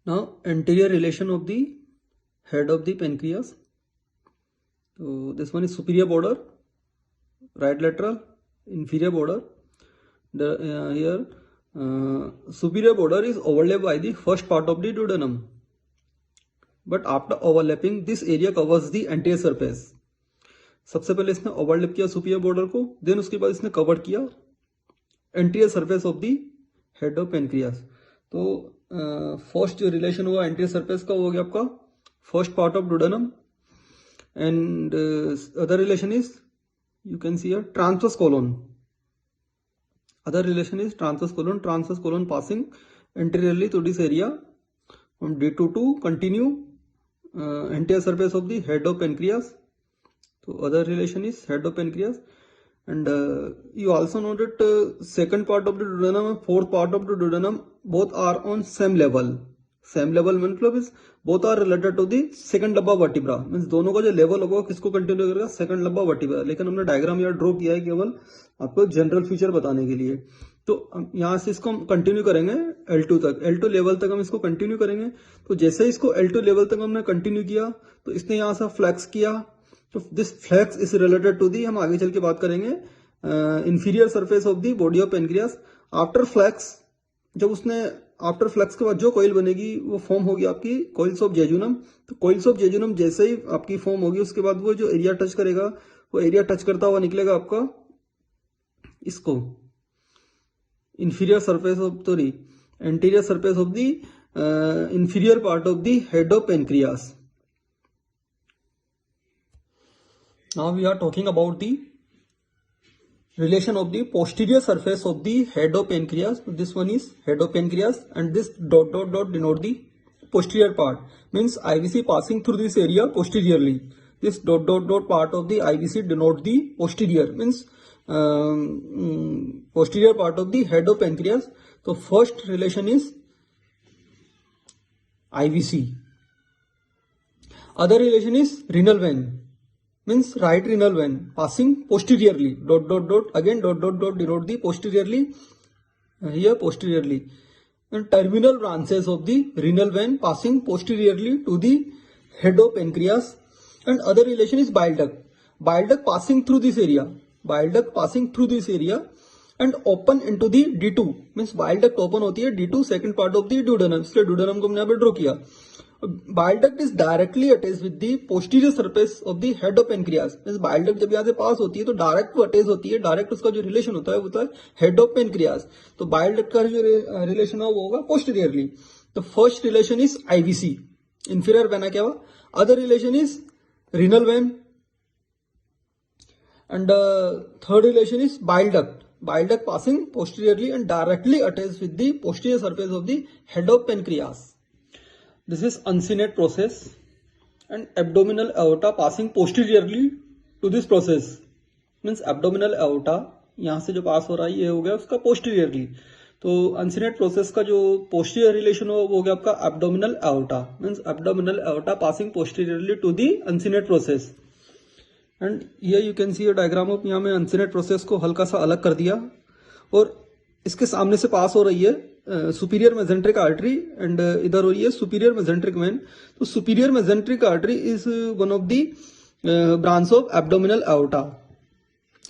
Now, anterior relation of the head of the pancreas. So this one is superior border, right lateral, inferior border. Here superior border is overlapped by the first part of the duodenum, but after overlapping this area covers the anterior surface. सबसे पहले इसने overlap किया superior border को, then उसके बाद इसने cover किया anterior surface of the head of pancreas. तो फर्स्ट जो रिलेशन हुआ एंटीरियर सरफेस का हो गया आपका first part of duodenum, and other relation is you can see here transverse colon. Other relation is transverse colon passing anteriorly to this area from D2 to continue anterior surface of the head of pancreas. So other relation is head of pancreas, and you also know that second part of the duodenum and fourth part of the duodenum both are on same level. Same level मतलब is both are related to the second lumbar vertebra. Means दोनों का जो level होगा किसको continue करेगा, second लंबा vertebra. लेकिन हमने डायग्राम यहाँ ड्रॉ किया है केवल आपको जनरल फीचर बताने के लिए. तो यहाँ से इसको हम कंटिन्यू करेंगे L2 तक, L2 लेवल तक हम इसको कंटिन्यू करेंगे. तो जैसे इसको L2 लेवल तक हमने कंटिन्यू किया तो इसने यहाँ से फ्लैक्स किया. तो this flex is related to the, हम आगे चल के बात करेंगे, inferior surface of the body of pancreas. After flex, जब उसने आफ्टर फ्लैक्स के बाद जो कॉइल बनेगी वो फॉर्म होगी आपकी कॉइल्स ऑफ जेजुनम. तो कॉइल्स ऑफ जेजुनम जैसे ही आपकी फॉर्म होगी उसके बाद वो जो एरिया टच करेगा वो एरिया टच करता हुआ निकलेगा आपका इसको inferior surface of anterior surface of the inferior part of the head of pancreas. Now we are talking about the relation of the posterior surface of the head of pancreas. This one is head of pancreas, and this dot dot dot denote the posterior part, means IVC passing through this area posteriorly. This dot dot dot part of the IVC denote the posterior, means posterior part of the head of pancreas. So first relation is IVC. Other relation is renal vein, means right renal vein passing posteriorly. Dot dot dot again dot dot dot denote the posteriorly, here posteriorly. And terminal branches of the renal vein passing posteriorly to the head of pancreas. And other relation is bile duct. Bile duct passing through this area. Bile duct passing through this area and open into the D2, means bile duct open होती है D2 second part of the duodenum. इसलिए duodenum को हमने यहाँ पे draw किया. Bile duct is directly attached with the posterior surface of the head of pancreas. means bile duct जब यहाँ से पास होती है तो डायरेक्ट अटैच होती है, डायरेक्ट उसका जो रिलेशन होता है वो होता है head of pancreas. तो bile duct का जो रिलेशन है वो होगा posteriorly. तो first relation is IVC, inferior vena क्या हुआ. Other relation is renal vein. And third relation is bile duct. Bile duct passing posteriorly and directly attached with the posterior surface of the head of pancreas. This is uncinate process, and abdominal aorta passing posteriorly to this process. Means abdominal aorta यहाँ से जो पास हो रहा है ये हो गया उसका posteriorly. तो uncinate process का जो posterior relation हो वो हो गया आपका abdominal aorta. Means abdominal aorta passing posteriorly to the uncinate process. And ये you can see diagram of, यहाँ में अनसिनेट प्रोसेस को हल्का सा अलग कर दिया और इसके सामने से पास हो रही है सुपीरियर मेजेंट्रिक आर्टरी, एंड इधर हो रही है सुपीरियर मेजेंट्रिक वेन. तो superior mesenteric artery is one of the branch of abdominal aorta,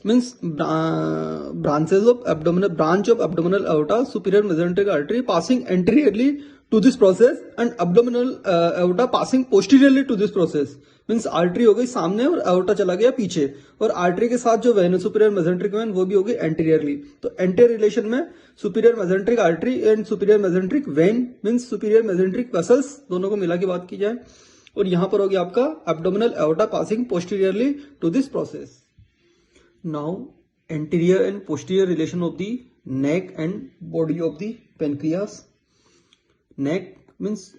means branches of abdominal branch of abdominal aorta, superior mesenteric artery passing anteriorly to this process and abdominal aorta passing posteriorly to this process. Means artery हो गई सामने और aorta चला गया पीछे, और artery के साथ जो वेन है सुपीरियर मेजेंट्रिक वेन वो भी होगी एंटीरियरली. तो एंटीरियर रिलेशन में superior mesenteric artery and superior mesenteric when means superior mesenteric vessels दोनों को मिला के बात की जाए. और यहां पर होगी आपका abdominal aorta passing posteriorly to this process. Now anterior and posterior relation of the neck and body of the pancreas. Neck means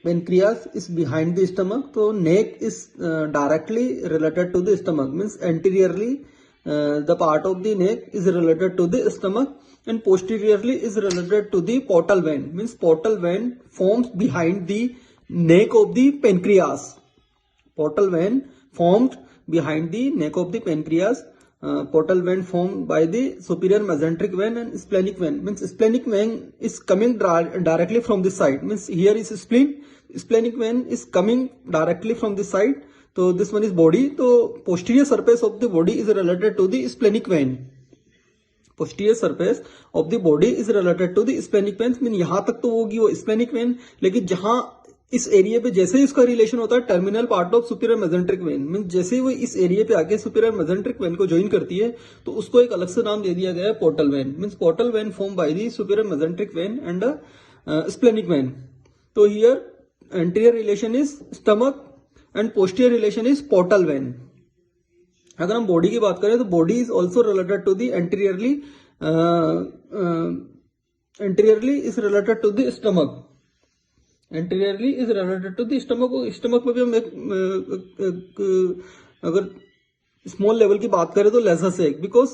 pancreas is behind the stomach, so neck is directly related to the stomach, means anteriorly the part of the neck is related to the stomach, and posteriorly is related to the portal vein, means portal vein forms behind the neck of the pancreas. Portal vein formed behind the neck of the pancreas. portal vein formed by the superior mesenteric vein and splenic vein. Means splenic vein is coming directly from the side. Means here is spleen, splenic vein is coming directly from the side. So this one is body. So posterior surface of the body is related to the splenic vein. Posterior surface of the body is related to the splenic vein. Mean यहाँ तक तो होगी वो splenic vein, लेकिन जहां इस area पे जैसे ही उसका रिलेशन होता है terminal part of superior mesenteric when, mean जैसे ही वो इस एरिया पे आके सुपीरियर मेजेंट्रिक वेन को ज्वाइन करती है तो उसको एक अलग से नाम दे दिया गया है portal vein. Means portal vein form by the superior mesenteric vein and splenic vein. तो here anterior relation is stomach and posterior relation is portal vein. अगर हम बॉडी की बात करें तो body is also related to the anteriorly is related to the stomach. Anteriorly is related to the stomach. Stomach में भी हम अगर स्मॉल लेवल की बात करें तो lesser sac, because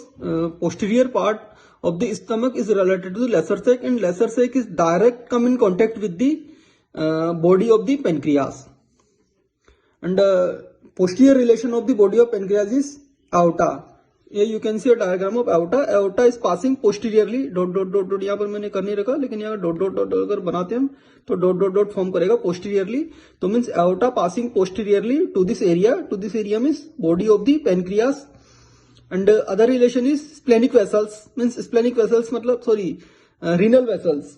posterior part of the stomach is related to the lesser sac and lesser sac is direct come in contact with the body of the pancreas. And posterior relation of the body of pancreas is aorta. Here you can see a diagram of aorta. Aorta is passing posteriorly. Dot dot dot dot यहाँ पर मैंने कर नहीं रखा, लेकिन यहाँ dot dot dot अगर बनाते हम तो डॉट डॉट डॉट फॉर्म करेगा posteriorly. तो means aorta passing posteriorly to this area. To this area means body of the pancreas. And other relation is splenic vessels. Means splenic vessels मतलब renal vessels.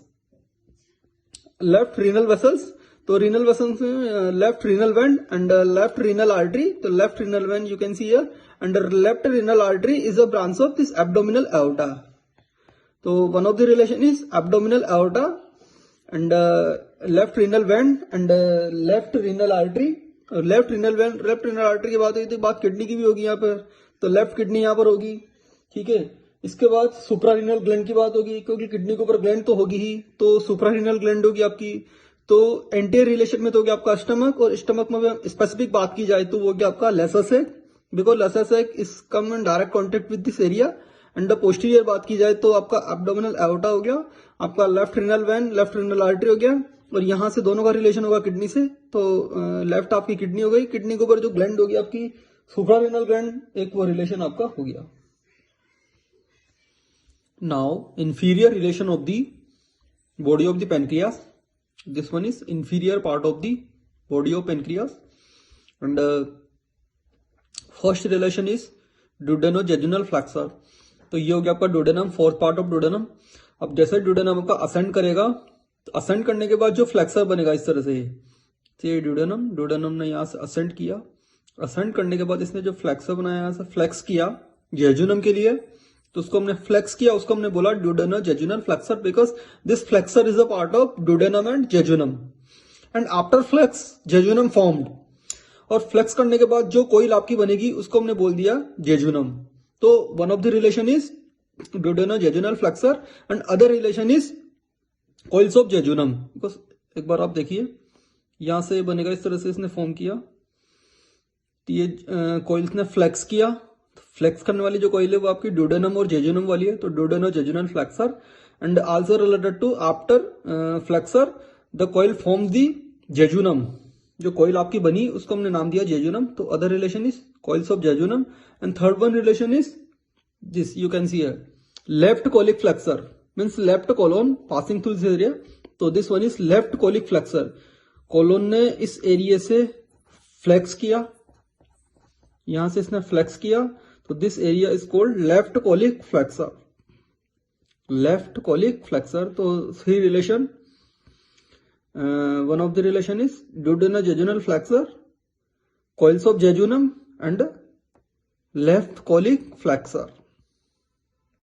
Left renal vessels. तो renal vessels में left renal vein and left renal artery. तो left renal vein you can see here and left renal artery is a branch of this abdominal aorta. तो one of the relation is abdominal aorta and left renal vein and left renal artery. Left renal vein left renal artery की बात हुई तो बात kidney की भी होगी यहाँ पर. तो लेफ्ट किडनी यहाँ पर होगी, ठीक है. इसके बाद सुप्रारीनल ग्लैंड की बात होगी, क्योंकि किडनी के ऊपर ग्लैंड तो होगी ही, तो सुप्रारीनल ग्लैंड होगी आपकी. तो एंटीरियर रिलेशन में तो गया आपका स्टमक, और स्टमक में स्पेसिफिक बात की जाए तो वो गया आपका lesser sac, because lesser sac is come in direct contact with this area. And the posterior बात की जाए तो आपका एब्डोमिनल एओर्टा हो गया, आपका left renal vein, left renal artery हो गया, और यहां से दोनों का रिलेशन होगा किडनी से. तो लेफ्ट आपकी किडनी हो गई, किडनी के ऊपर जो ग्लैंड होगी आपकी सुप्रारीनल ग्लैंड, एक वो रिलेशन आपका हो गया. Now inferior relation of the body of the pancreas. This one is inferior part of the body of pancreas, and first relation is duodenojejunal flexor. तो ये हो गया आपका duodenum, fourth part of duodenum. अब जैसे डोडेनम का ascend करेगा तो असेंड करने के बाद जो फ्लेक्सर बनेगा इस तरह से, ये डोडेनम ने यहाँ से असेंड किया. असेंड करने के बाद इसने जो फ्लेक्सर बनाया यहाँ से फ्लेक्स किया जेजुनम के लिए, तो उसको हमने फ्लेक्स किया, उसको हमने बोला duodenojejunal flexor, because this flexor is a part of duodenum and jejunum. And after flex jejunum formed, और फ्लेक्स करने के बाद जो कोइल आपकी बनेगी उसको हमने बोल दिया jejunum. तो one of the relation is duodenojejunal flexor and other relation is coils of jejunum. Because एक बार आप देखिए यहां से बनेगा इस तरह से, इसने फॉर्म किया, ये कोइल्स ने फ्लेक्स किया. फ्लेक्स करने वाली जो कोइल है वो आपकी डोडेनम और जेजुनम वाली है, तो duodenojejunal flexure. And also related to after flexure the coil form the jejunum. जो कोइल आपकी बनी उसको हमने नाम दिया जेजुनम. तो other relation is coils of jejunum. And third one relation is this, you can see here left colic flexure, means left colon passing through this area. तो this one is left colic flexure. Colon ने इस area से flex किया, यहां से इसने flex किया, तो this area is called left colic flexure. Left colic flexure. तो three relation, one of the relation is duodenojejunal flexor, coils of jejunum and left colic flexor.